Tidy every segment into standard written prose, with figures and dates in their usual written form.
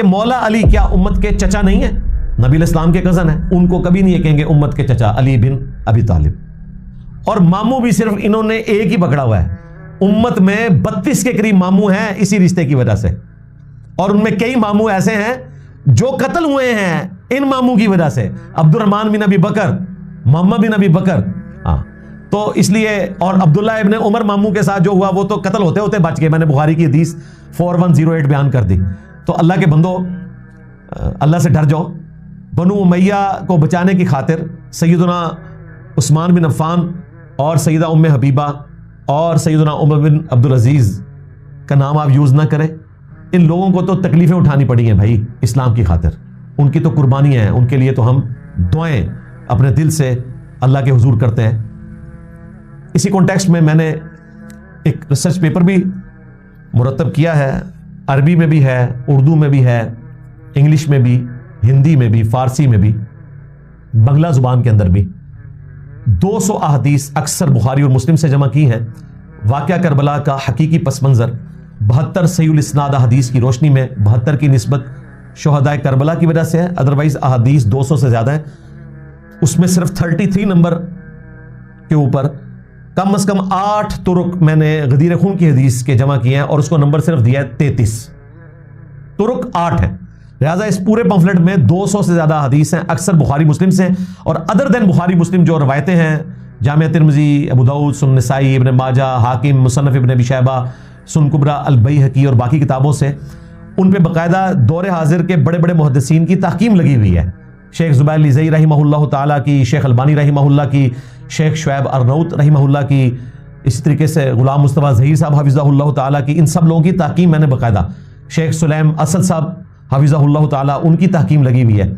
کہ مولا علی کیا امت کے چچا نہیں ہیں؟ نبی علیہ السلام کے کزن ہیں، ان کو کبھی نہیں یہ کہیں گے امت کے چچا علی بن ابی طالب۔ اور ماموں بھی صرف انہوں نے ایک ہی پکڑا ہوا ہے، امت میں 32 کے قریب ماموں ہیں اسی رشتے کی وجہ سے، اور ان میں کئی ماموں ایسے ہیں جو قتل ہوئے ہیں ان ماموں کی وجہ سے، عبد الرحمن بن ابی بکر، محمد بن ابی بکر، تو اس لیے، اور عبداللہ ابن عمر ماموں کے ساتھ جو ہوا وہ تو قتل ہوتے ہوتے بچ گئے، میں نے بخاری کی حدیث 4108 بیان کر دی۔ تو اللہ کے بندو، اللہ سے ڈر جاؤ۔ بنو امیہ کو بچانے کی خاطر سیدنا عثمان بن عفان اور سیدہ ام حبیبہ اور سیدنا عمر بن عبدالعزیز کا نام آپ یوز نہ کریں۔ ان لوگوں کو تو تکلیفیں اٹھانی پڑی ہیں بھائی اسلام کی خاطر، ان کی تو قربانیاں ہیں، ان کے لیے تو ہم دعائیں اپنے دل سے اللہ کے حضور کرتے ہیں۔ اسی کانٹیکسٹ میں نے ایک ریسرچ پیپر بھی مرتب کیا ہے، عربی میں بھی ہے، اردو میں بھی ہے، انگلش میں بھی، ہندی میں بھی، فارسی میں بھی، بنگلہ زبان کے اندر بھی۔ 200 احادیث اکثر بخاری اور مسلم سے جمع کی ہیں۔ واقعہ کربلا کا حقیقی پس منظر 72 صحیح الاسناد احادیث کی روشنی میں، 72 کی نسبت شہدائے کربلا کی وجہ سے ہے، ادروائز احادیث 200 سے زیادہ ہیں۔ اس میں صرف 33 نمبر کے اوپر کم از کم 8 طرق میں نے غدیر خون کی حدیث کے جمع کیے ہیں، اور اس کو نمبر صرف دیا ہے 33 طرق 8 ہیں۔ لہٰذا اس پورے پمفلٹ میں 200 سے زیادہ حدیث ہیں، اکثر بخاری مسلم سے ہیں، اور ادر دین بخاری مسلم جو روایتیں ہیں جامع ترمذی، ابو داؤد، سنن نسائی، ابن ماجہ، حاکم، مصنف ابن ابی شیبہ، سنن کبریٰ، البیہقی اور باقی کتابوں سے، ان پہ باقاعدہ دور حاضر کے بڑے بڑے محدثین کی تحقیم لگی ہوئی ہے۔ شیخ زبیر لیزئی رحمہ اللہ تعالیٰ کی، شیخ البانی رحمہ اللہ کی، شیخ شعیب ارنوت رحمہ اللہ کی، اسی طریقے سے غلام مصطفیٰ ظہیر صاحب حفظہ اللہ تعالیٰ کی، ان سب لوگوں کی تحقیم میں نے باقاعدہ، شیخ سلیم اسد صاحب حفظہ اللہ تعالیٰ، ان کی تحقیم لگی ہوئی ہے۔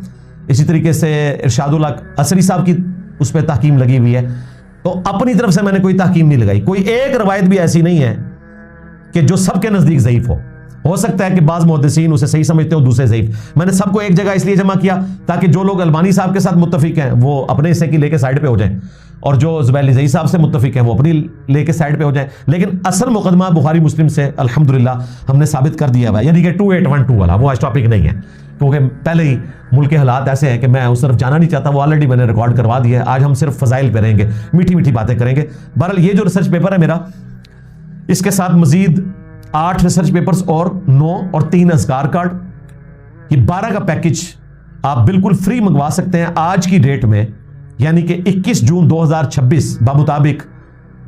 اسی طریقے سے ارشاد الحق عصری صاحب کی اس پہ تحقیم لگی ہوئی ہے۔ تو اپنی طرف سے میں نے کوئی تحقیم نہیں لگائی، کوئی ایک روایت بھی ایسی نہیں ہے کہ جو سب کے نزدیک ضعیف ہو سکتا ہے کہ بعض محدثین اسے صحیح سمجھتے ہو، دوسرے ضعیف۔ میں نے سب کو ایک جگہ اس لیے جمع کیا تاکہ جو لوگ البانی صاحب کے ساتھ متفق ہیں وہ اپنے حصے کی لے کے سائڈ پہ ہو جائیں، اور جو زبیر لیزئی صاحب سے متفق ہیں وہ اپنی لے کے سائڈ پہ ہو جائیں۔ لیکن اصل مقدمہ بخاری مسلم سے الحمدللہ ہم نے ثابت کر دیا ہے، یعنی کہ 2812 والا وہ آج ٹاپک نہیں ہے، کیونکہ پہلے ہی ملک کے حالات ایسے ہیں کہ میں اس طرف جانا نہیں چاہتا، وہ آلریڈی میں نے ریکارڈ کروا دیا ہے۔ آج ہم صرف فضائل پہ رہیں گے، میٹھی میٹھی باتیں کریں گے۔ بہرحال یہ جو ریسرچ پیپر ہے میرا، اس کے ساتھ مزید 8 ریسرچ پیپرز اور 9 اور 3 اذکار کارڈ، یہ 12 کا پیکج آپ بالکل فری منگوا سکتے ہیں آج کی ڈیٹ میں، یعنی کہ 21 جون 2026 بمطابق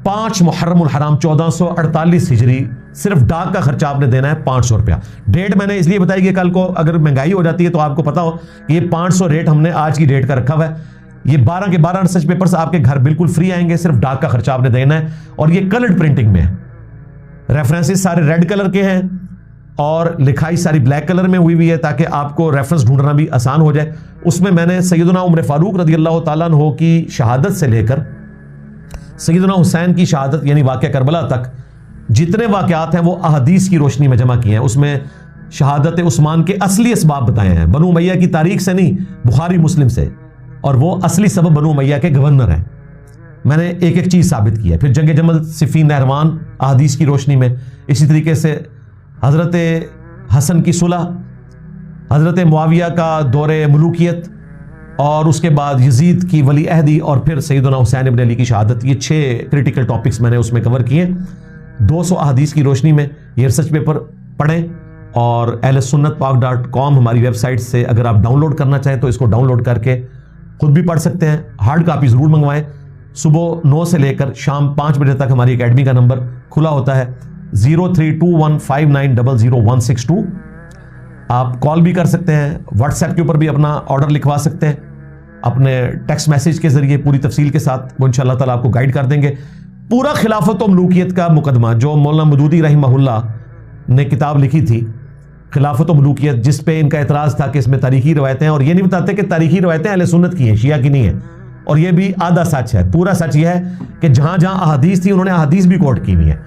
5 محرم الحرام 1448 ہجری، صرف ڈاک کا خرچہ آپ نے دینا ہے 500 روپیہ۔ ڈیٹ میں نے اس لیے بتائی کہ کل کو اگر مہنگائی ہو جاتی ہے تو آپ کو پتا ہو کہ یہ 500 ریٹ ہم نے آج کی ڈیٹ کا رکھا ہوا ہے۔ یہ 12 کے 12 ریسرچ پیپرز آپ کے گھر بالکل فری آئیں گے، صرف ڈاک کا خرچہ آپ نے دینا ہے، اور یہ کلرڈ پرنٹنگ میں ہے۔ ریفرنسز سارے ریڈ کلر کے ہیں اور لکھائی ساری بلیک کلر میں ہوئی ہے تاکہ آپ کو ریفرنس ڈھونڈنا بھی آسان ہو جائے۔ اس میں میں نے سیدنا عمر فاروق رضی اللہ تعالیٰ عنہ کی شہادت سے لے کر سیدنا حسین کی شہادت یعنی واقعہ کربلا تک جتنے واقعات ہیں وہ احادیث کی روشنی میں جمع کیے ہیں۔ اس میں شہادت عثمان کے اصلی اسباب بتائے ہیں، بنو امیہ کی تاریخ سے نہیں، بخاری مسلم سے، اور وہ اصلی سبب بنو امیہ کے گورنر ہیں۔ میں نے ایک ایک چیز ثابت کی ہے۔ پھر جنگ جمل، صفین، نہروان احادیث کی روشنی میں، اسی طریقے سے حضرت حسن کی صلح، حضرت معاویہ کا دور ملوکیت، اور اس کے بعد یزید کی ولی عہدی، اور پھر سیدنا حسین ابن علی کی شہادت۔ یہ 6 کریٹیکل ٹاپکس میں نے اس میں کور کیے۔ 200 احادیث کی روشنی میں یہ ریسرچ پیپر پڑھیں، اور ahlsunnatpak.com ہماری ویب سائٹ سے اگر آپ ڈاؤن لوڈ کرنا چاہیں تو اس کو ڈاؤن لوڈ کر کے خود بھی پڑھ سکتے ہیں۔ ہارڈ کاپی ضرور منگوائیں۔ صبح 9 سے لے کر شام 5 بجے تک ہماری اکیڈمی کا نمبر کھلا ہوتا ہے 032159000162۔ آپ کال بھی کر سکتے ہیں، واٹس ایپ کے اوپر بھی اپنا آرڈر لکھوا سکتے ہیں اپنے ٹیکسٹ میسیج کے ذریعے پوری تفصیل کے ساتھ، وہ انشاءاللہ تعالیٰ آپ کو گائیڈ کر دیں گے۔ پورا خلافت و ملوکیت کا مقدمہ جو مولانا مودودی رحمہ اللہ نے کتاب لکھی تھی، خلافت و ملوکیت، جس پہ ان کا اعتراض تھا کہ اس میں تاریخی روایتیں ہیں، اور یہ نہیں بتاتے کہ تاریخی روایتیں اہل سنت کی ہیں، شیعہ کی نہیں ہیں، اور یہ بھی آدھا سچ ہے۔ پورا سچ یہ ہے کہ جہاں جہاں احادیث تھی انہوں نے احادیث بھی کوٹ کی ہوئی ہیں۔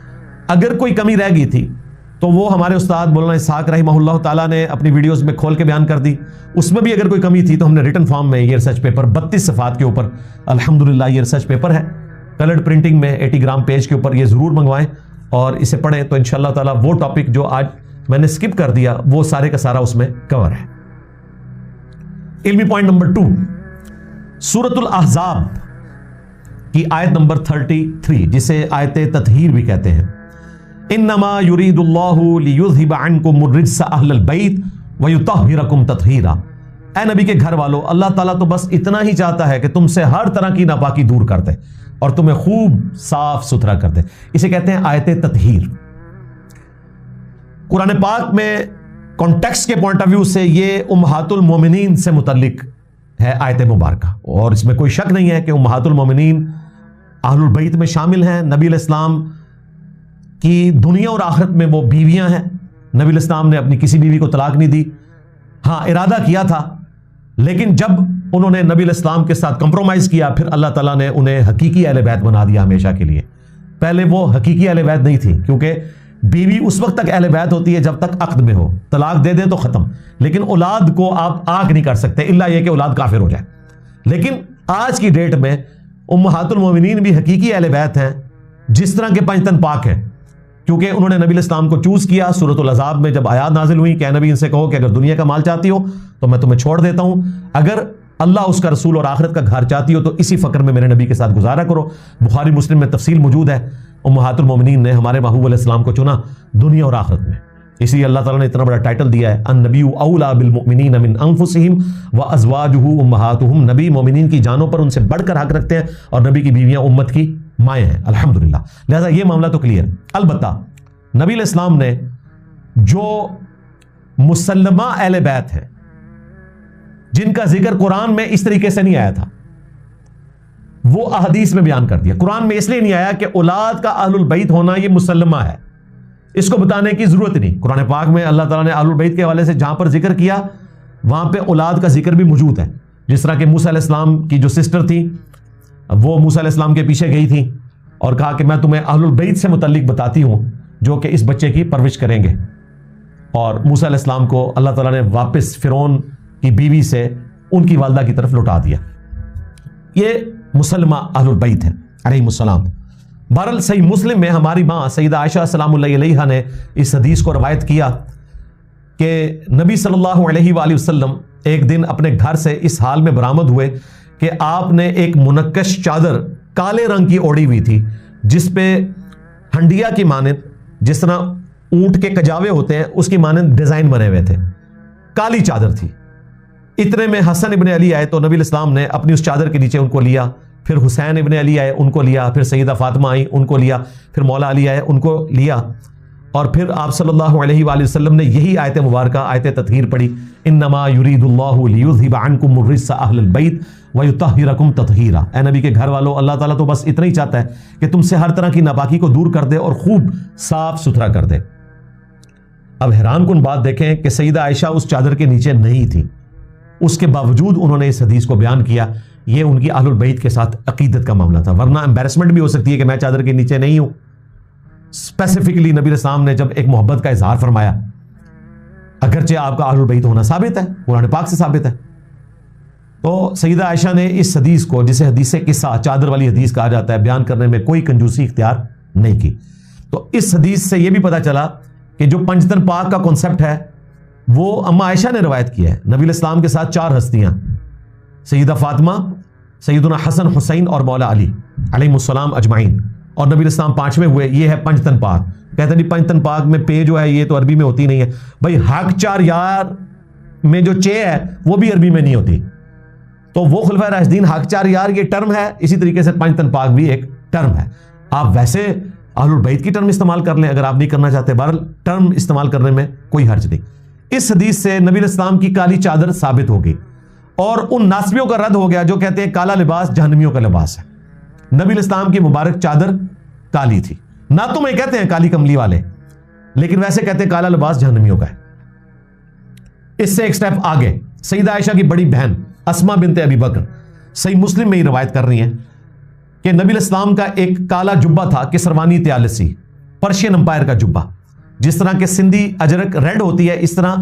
اگر کوئی کمی رہ گئی تھی تو وہ ہمارے استاد مولانا اسحاق رحمہ اللہ تعالیٰ نے اپنی ویڈیوز میں کھول کے بیان کر دی۔ اس میں بھی اگر کوئی کمی تھی تو ہم نے ریٹن فارم میں یہ ریسرچ پیپر 32 صفحات کے اوپر، الحمدللہ یہ ریسرچ پیپر ہے کلرڈ پرنٹنگ میں 80 گرام پیج کے اوپر، یہ ضرور منگوائیں اور اسے پڑھیں تو انشاءاللہ تعالیٰ وہ ٹاپک جو آج میں نے سکپ کر دیا، وہ سارے کا سارا اس میں کور ہے۔ علمی پوائنٹ نمبر 2، سورۃ الاحزاب کی آیت نمبر 33، جسے آیت تطہیر بھی کہتے ہیں، انما یرید اللہ لیذھب عنکم الرجس اہل البیت ویطہرکم تطہیرا۔ اے نبی کے گھر والو، اللہ تعالیٰ تو بس اتنا ہی چاہتا ہے کہ تم سے ہر طرح کی ناپاکی دور کر دے اور تمہیں خوب صاف ستھرا کر دے۔ اسے کہتے ہیں آیت تطہیر۔ قرآن پاک میں کانٹیکسٹ کے پوائنٹ آف ویو سے یہ امہات المومنین سے متعلق ہے آیت مبارکہ، اور اس میں کوئی شک نہیں ہے کہ امہات المومنین اہل البیت میں شامل ہیں۔ نبی علیہ السلام کی دنیا اور آخرت میں وہ بیویاں ہیں۔ نبی علیہ السلام نے اپنی کسی بیوی کو طلاق نہیں دی، ہاں ارادہ کیا تھا، لیکن جب انہوں نے نبی علیہ السلام کے ساتھ کمپرومائز کیا، پھر اللہ تعالیٰ نے انہیں حقیقی اہل بیت بنا دیا ہمیشہ کے لیے۔ پہلے وہ حقیقی اہل بیت نہیں تھی، کیونکہ بیوی اس وقت تک اہل بیت ہوتی ہے جب تک عقد میں ہو، طلاق دے دیں تو ختم، لیکن اولاد کو آپ آگ نہیں کر سکتے الا یہ کہ اولاد کافر ہو جائے۔ لیکن آج کی ڈیٹ میں امہات المومنین بھی حقیقی اہل بیت ہیں، جس طرح کے پنج تن پاک ہیں، کیونکہ انہوں نے نبی علیہ السلام کو چوز کیا۔ سورۃ الاحزاب میں جب آیات نازل ہوئی کہ اے نبی ان سے کہو کہ اگر دنیا کا مال چاہتی ہو تو میں تمہیں چھوڑ دیتا ہوں، اگر اللہ اس کا رسول اور آخرت کا گھر چاہتی ہو تو اسی فقر میں میرے نبی کے ساتھ گزارا کرو۔ بخاری مسلم میں تفصیل موجود ہے، امہات المومنین نے ہمارے محبوب علیہ السلام کو چنا دنیا اور آخرت میں، اسی لیے اللہ تعالیٰ نے اتنا بڑا ٹائٹل دیا ہے، النبی اولیٰ بالمؤمنین من انفسہم وازواجہ امہاتہم۔ نبی مومنین کی جانوں پر ان سے بڑھ کر حق رکھتے ہیں، اور نبی کی بیویاں امت کی مائیں ہیں، الحمدللہ۔ لہذا یہ معاملہ تو کلیئر۔ البتہ نبی علیہ السلام نے جو مسلمہ اہل بیت ہے، جن کا ذکر قرآن میں اس طریقے سے نہیں آیا تھا، وہ احادیث میں بیان کر دیا۔ قرآن میں اس لیے نہیں آیا کہ اولاد کا اہل البیت ہونا یہ مسلمہ ہے، اس کو بتانے کی ضرورت نہیں۔ قرآن پاک میں اللہ تعالیٰ نے اہل البیت کے حوالے سے جہاں پر ذکر کیا، وہاں پہ اولاد کا ذکر بھی موجود ہے۔ جس طرح کہ موسیٰ علیہ السلام کی جو سسٹر تھی، وہ موسیٰ علیہ السلام کے پیچھے گئی تھی اور کہا کہ میں تمہیں اہل البیت سے متعلق بتاتی ہوں جو کہ اس بچے کی پرورش کریں گے، اور موسیٰ علیہ السلام کو اللہ تعالیٰ نے واپس فرعون کی بیوی سے ان کی والدہ کی طرف لوٹا دیا۔ یہ مسلمہ اہل البیت ہیں علیہم السلام۔ بہرحال صحیح مسلم میں ہماری ماں سیدہ عائشہ سلام اللہ علیہا نے اس حدیث کو روایت کیا کہ نبی صلی اللہ علیہ وآلہ وسلم ایک دن اپنے گھر سے اس حال میں برآمد ہوئے کہ آپ نے ایک منقش چادر کالے رنگ کی اوڑھی ہوئی تھی، جس پہ ہنڈیا کی مانند، جس طرح اونٹ کے کجاوے ہوتے ہیں اس کی مانند ڈیزائن بنے ہوئے تھے، کالی چادر تھی۔ اتنے میں حسن ابن علی آئے تو نبی علیہ السلام نے اپنی اس چادر کے نیچے ان کو لیا، پھر حسین ابن علی آئے ان کو لیا، پھر سیدہ فاطمہ آئی ان کو لیا، پھر مولا علی آئے ان کو لیا، اور پھر آپ صلی اللہ علیہ وآلہ وسلم نے یہی آیت مبارکہ آیت تطہیر پڑھی، انما یرید اللہ لیذھب عنکم الرجس اہل البیت ویطہرکم تطہیرا۔ اے نبی کے گھر والو، اللہ تعالیٰ تو بس اتنا ہی چاہتا ہے کہ تم سے ہر طرح کی ناپاکی کو دور کر دے اور خوب صاف ستھرا کر دے۔ اب حیران کن بات دیکھیں کہ سیدہ عائشہ اس چادر کے نیچے نہیں تھی، اس کے باوجود انہوں نے اس حدیث کو بیان کیا۔ یہ ان کی اہل البیت کے ساتھ عقیدت کا معاملہ تھا، ورنہ امبیرسمنٹ بھی ہو سکتی ہے کہ میں چادر کے نیچے نہیں ہوں۔ اسپیسیفکلی نبی علیہ السلام نے جب ایک محبت کا اظہار فرمایا، اگرچہ آپ کا اہل البیت ہونا ثابت ہے، قرآن پاک سے ثابت ہے، تو سیدہ عائشہ نے اس حدیث کو، جسے حدیث قصہ چادر والی حدیث کہا جاتا ہے، بیان کرنے میں کوئی کنجوسی اختیار نہیں کی۔ تو اس حدیث سے یہ بھی پتہ چلا کہ جو پنجتن پاک کا کنسپٹ ہے وہ اما عائشہ نے روایت کیا ہے۔ نبی علیہ السلام کے ساتھ 4 ہستیاں، سیدہ فاطمہ، سیدنا حسن حسین اور مولا علی علیہ السلام اجمعین، اور نبی علیہ السلام 5ویں ہوئے۔ یہ ہے پنجتن پاک۔ کہتے ہیں پنجتن پاک میں پے جو ہے یہ تو عربی میں ہوتی نہیں ہے بھائی، حق 4 یار میں جو چے ہے وہ بھی عربی میں نہیں ہوتی، تو وہ خلفائے راشدین حق 4 یار یہ ٹرم ہے، اسی طریقے سے پنجتن پاک بھی ایک ٹرم ہے۔ آپ ویسے اہل البیت کی ٹرم استعمال کر لیں اگر آپ نہیں کرنا چاہتے، بہرحال ٹرم استعمال کرنے میں کوئی حرج نہیں۔ اس حدیث سے نبی علیہ السلام کی کالی چادر ثابت ہو گئی، اور ان ناسبیوں کا رد ہو گیا جو کہتے ہیں کالا لباس جہنمیوں کا لباس ہے۔ نبی علیہ السلام کی مبارک چادر کالی تھی، نہ تو میں کہتے ہیں کالی کملی والے، لیکن ویسے کہتے ہیں کالا لباس جہنمیوں کا ہے۔ اس سے ایک سٹیپ آگے سیدہ عائشہ کی بڑی بہن اسماء بنت ابی بکر صحیح مسلم میں یہ روایت کر رہی ہیں کہ نبی علیہ السلام کا ایک کالا جبہ تھا، کسروانی طیالسی، پرشین امپائر کا جبہ۔ جس طرح کہ سندھی اجرک ریڈ ہوتی ہے، اس طرح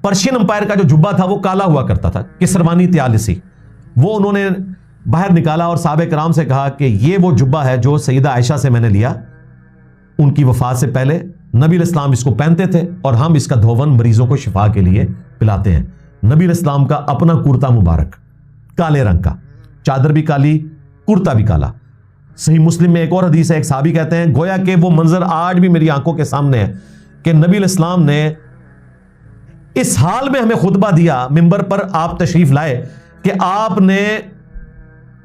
پرشین امپائر کا جو جبہ تھا وہ کالا ہوا کرتا تھا، کسروانی طیالسی۔ وہ انہوں نے باہر نکالا اور صحابہ کرام سے کہا کہ یہ وہ جبہ ہے جو سیدہ عائشہ سے میں نے لیا ان کی وفات سے پہلے نبی علیہ السلام اس کو پہنتے تھے اور ہم اس کا دھون مریضوں کو شفا کے لیے پلاتے ہیں۔ نبی علیہ السلام کا اپنا کرتا مبارک کالے رنگ کا، چادر بھی کالی، کرتا بھی کالا۔ صحیح مسلم میں ایک اور حدیث ہے، ایک صحابی کہتے ہیں گویا کہ وہ منظر آج بھی میری آنکھوں کے سامنے ہے کہ نبی علیہ السلام نے اس حال میں ہمیں خطبہ دیا، منبر پر آپ تشریف لائے کہ آپ نے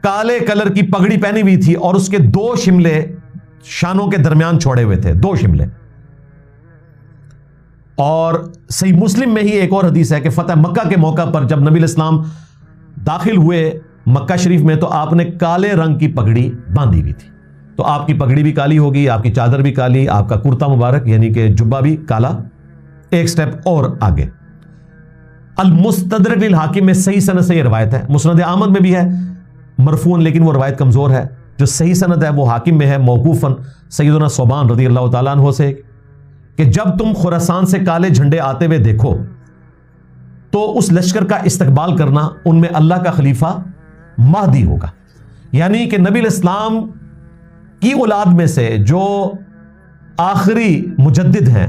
کالے کلر کی پگڑی پہنی ہوئی تھی اور اس کے 2 شملے شانوں کے درمیان چھوڑے ہوئے تھے، 2 شملے۔ اور صحیح مسلم میں ہی ایک اور حدیث ہے کہ فتح مکہ کے موقع پر جب نبی علیہ السلام داخل ہوئے مکہ شریف میں تو آپ نے کالے رنگ کی پگڑی باندھی ہوئی تھی۔ تو آپ کی پگڑی بھی کالی ہوگی، آپ کی چادر بھی کالی، آپ کا کرتا مبارک یعنی کہ جبہ بھی کالا۔ ایک سٹیپ اور آگے، المستدرک للحاکم میں صحیح سند سے یہ روایت ہے، مسند احمد میں بھی ہے مرفوعاً، لیکن وہ روایت کمزور ہے۔ جو صحیح سند ہے وہ حاکم میں ہے موقوفاً سیدنا ثوبان رضی اللہ تعالیٰ عنہ سے کہ جب تم خراسان سے کالے جھنڈے آتے ہوئے دیکھو تو اس لشکر کا استقبال کرنا، ان میں اللہ کا خلیفہ مہدی ہوگا۔ یعنی کہ نبی علیہ السلام کی اولاد میں سے جو آخری مجدد ہیں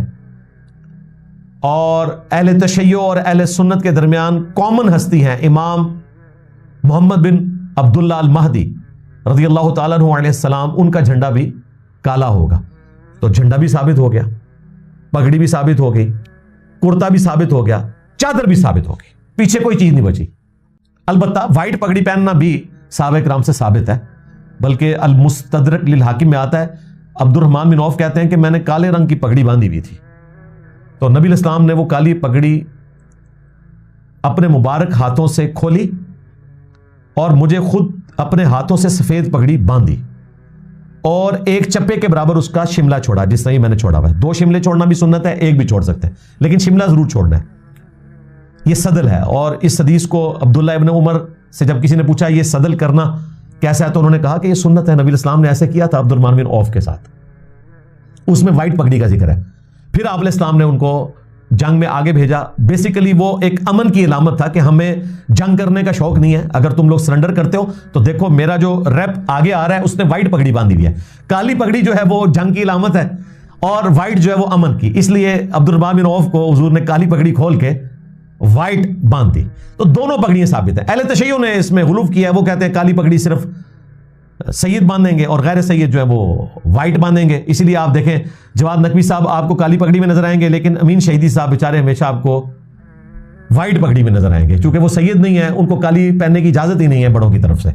اور اہل تشیع اور اہل سنت کے درمیان کامن ہستی ہیں، امام محمد بن عبداللہ المہدی رضی اللہ تعالیٰ عنہ علیہ السلام، ان کا جھنڈا بھی کالا ہوگا۔ تو جھنڈا بھی ثابت ہو گیا، پگڑی بھی ثابت ہو گئی، کرتا بھی ثابت ہو گیا، چادر بھی ثابت ہو گئی، پیچھے کوئی چیز نہیں بچی۔ البتہ وائٹ پگڑی پہننا بھی صحابہ کرام سے ثابت ہے، بلکہ المستدرک للحاکم میں آتا ہے عبد الرحمن بن عوف کہتے ہیں کہ میں نے کالے رنگ کی پگڑی باندھی ہوئی تھی، تو نبی علیہ السلام نے وہ کالی پگڑی اپنے مبارک ہاتھوں سے کھولی اور مجھے خود اپنے ہاتھوں سے سفید پگڑی باندھی اور ایک چپے کے برابر اس کا شملہ چھوڑا، جس طرح میں نے چھوڑا ہوا ہے۔ 2 شملے چھوڑنا بھی سنت ہے، ایک بھی چھوڑ سکتے ہیں، لیکن شملہ ضرور چھوڑنا ہے۔ یہ صدل ہے، اور اس حدیث کو عبداللہ ابن عمر سے جب کسی نے پوچھا یہ صدل کرنا کیسا ہے تو انہوں نے کہا کہ یہ سنت ہے، نبی علیہ السلام نے ایسے کیا تھا عبد الرحمن بن عوف کے ساتھ، اس میں وائٹ پگڑی کا ذکر ہے۔ پھر آپ علیہ السلام نے ان کو جنگ میں آگے بھیجا۔ بیسیکلی وہ ایک امن کی علامت تھا کہ ہمیں جنگ کرنے کا شوق نہیں ہے، اگر تم لوگ سرنڈر کرتے ہو تو دیکھو میرا جو ریپ آگے آ رہا ہے اس نے وائٹ پگڑی باندھی ہوئی ہے۔ کالی پگڑی جو ہے وہ جنگ کی علامت ہے اور وائٹ جو ہے وہ امن کی، اس لیے عبد الرحمن بن عوف کو حضور نے کالی پگڑی کھول کے وائٹ باندھ دی۔ تو دونوں پگڑیاں ثابت ہیں۔ اہل تشیع نے اس میں غلو کیا ہے، وہ کہتے ہیں کالی پگڑی صرف سید باندھیں گے اور غیر سید جو ہے وہ وائٹ باندھیں گے۔ اسی لیے آپ دیکھیں جواد نقوی صاحب آپ کو کالی پگڑی میں نظر آئیں گے، لیکن امین شہیدی صاحب بیچارے ہمیشہ آپ کو وائٹ پگڑی میں نظر آئیں گے، چونکہ وہ سید نہیں ہے، ان کو کالی پہننے کی اجازت ہی نہیں ہے بڑوں کی طرف سے۔